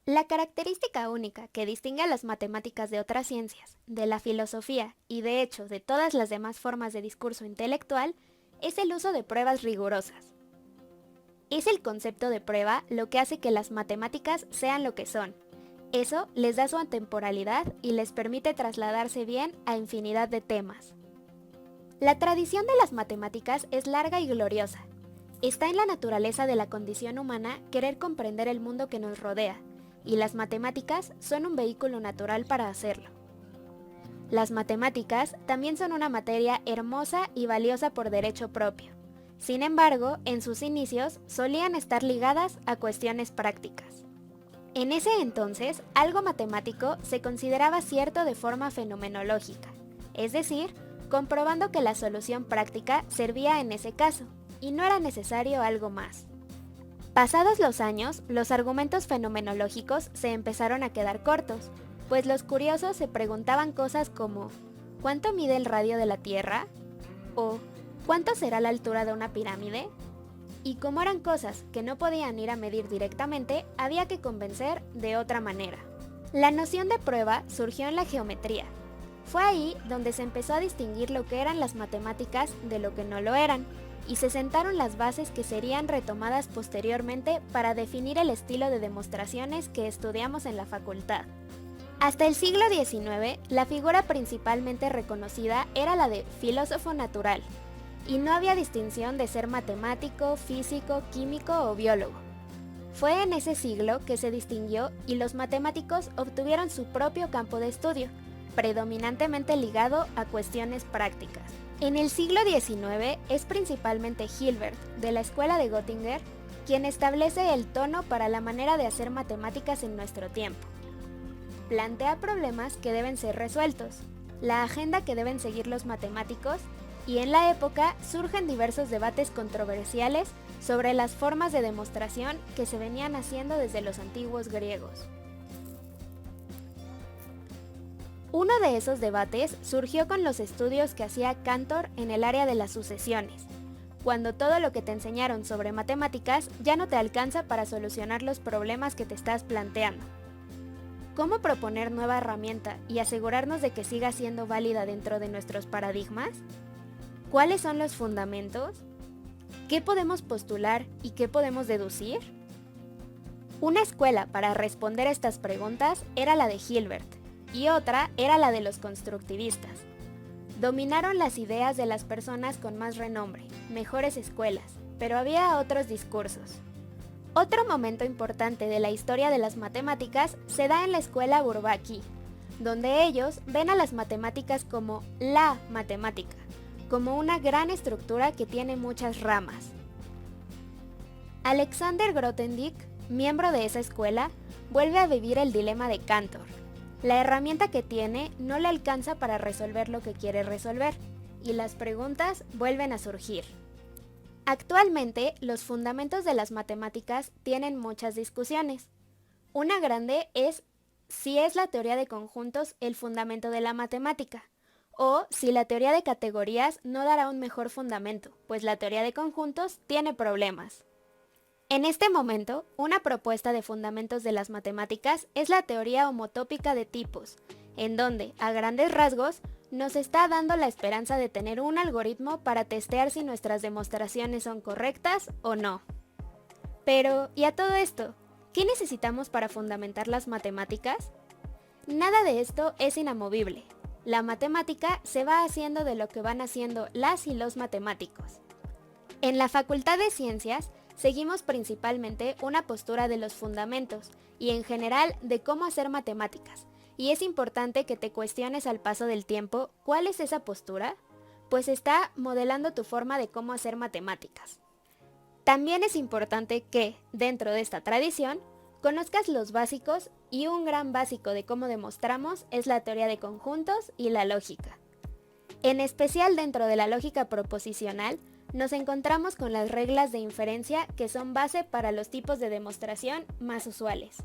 La característica única que distingue a las matemáticas de otras ciencias, de la filosofía y de hecho de todas las demás formas de discurso intelectual es el uso de pruebas rigurosas. Es el concepto de prueba lo que hace que las matemáticas sean lo que son. Eso les da su atemporalidad y les permite trasladarse bien a infinidad de temas. La tradición de las matemáticas es larga y gloriosa. Está en la naturaleza de la condición humana querer comprender el mundo que nos rodea, y las matemáticas son un vehículo natural para hacerlo. Las matemáticas también son una materia hermosa y valiosa por derecho propio. Sin embargo, en sus inicios solían estar ligadas a cuestiones prácticas. En ese entonces, algo matemático se consideraba cierto de forma fenomenológica, es decir, comprobando que la solución práctica servía en ese caso, y no era necesario algo más. Pasados los años, los argumentos fenomenológicos se empezaron a quedar cortos, pues los curiosos se preguntaban cosas como ¿cuánto mide el radio de la Tierra? ¿O ¿cuánto será la altura de una pirámide? Y como eran cosas que no podían ir a medir directamente, había que convencer de otra manera. La noción de prueba surgió en la geometría. Fue ahí donde se empezó a distinguir lo que eran las matemáticas de lo que no lo eran, y se sentaron las bases que serían retomadas posteriormente para definir el estilo de demostraciones que estudiamos en la facultad. Hasta el siglo XIX, la figura principalmente reconocida era la de filósofo natural, y no había distinción de ser matemático, físico, químico o biólogo. Fue en ese siglo que se distinguió y los matemáticos obtuvieron su propio campo de estudio, predominantemente ligado a cuestiones prácticas. En el siglo XIX es principalmente Hilbert, de la escuela de Göttingen, quien establece el tono para la manera de hacer matemáticas en nuestro tiempo. Plantea problemas que deben ser resueltos, la agenda que deben seguir los matemáticos, y en la época surgen diversos debates controversiales sobre las formas de demostración que se venían haciendo desde los antiguos griegos. Uno de esos debates surgió con los estudios que hacía Cantor en el área de las sucesiones, cuando todo lo que te enseñaron sobre matemáticas ya no te alcanza para solucionar los problemas que te estás planteando. ¿Cómo proponer nueva herramienta y asegurarnos de que siga siendo válida dentro de nuestros paradigmas? ¿Cuáles son los fundamentos? ¿Qué podemos postular y qué podemos deducir? Una escuela para responder estas preguntas era la de Hilbert, y otra era la de los constructivistas. Dominaron las ideas de las personas con más renombre, mejores escuelas, pero había otros discursos. Otro momento importante de la historia de las matemáticas se da en la escuela Bourbaki, donde ellos ven a las matemáticas como la matemática, como una gran estructura que tiene muchas ramas. Alexander Grothendieck, miembro de esa escuela, vuelve a vivir el dilema de Cantor. La herramienta que tiene no le alcanza para resolver lo que quiere resolver, y las preguntas vuelven a surgir. Actualmente, los fundamentos de las matemáticas tienen muchas discusiones. Una grande es si es la teoría de conjuntos el fundamento de la matemática, o si la teoría de categorías no dará un mejor fundamento, pues la teoría de conjuntos tiene problemas. En este momento, una propuesta de fundamentos de las matemáticas es la teoría homotópica de tipos, en donde, a grandes rasgos, nos está dando la esperanza de tener un algoritmo para testear si nuestras demostraciones son correctas o no. Pero, ¿y a todo esto? ¿Qué necesitamos para fundamentar las matemáticas? Nada de esto es inamovible. La matemática se va haciendo de lo que van haciendo las y los matemáticos. En la Facultad de Ciencias, seguimos principalmente una postura de los fundamentos y en general de cómo hacer matemáticas, y es importante que te cuestiones al paso del tiempo cuál es esa postura, pues está modelando tu forma de cómo hacer matemáticas. También es importante que, dentro de esta tradición, conozcas los básicos, y un gran básico de cómo demostramos es la teoría de conjuntos y la lógica. En especial dentro de la lógica proposicional, nos encontramos con las reglas de inferencia que son base para los tipos de demostración más usuales.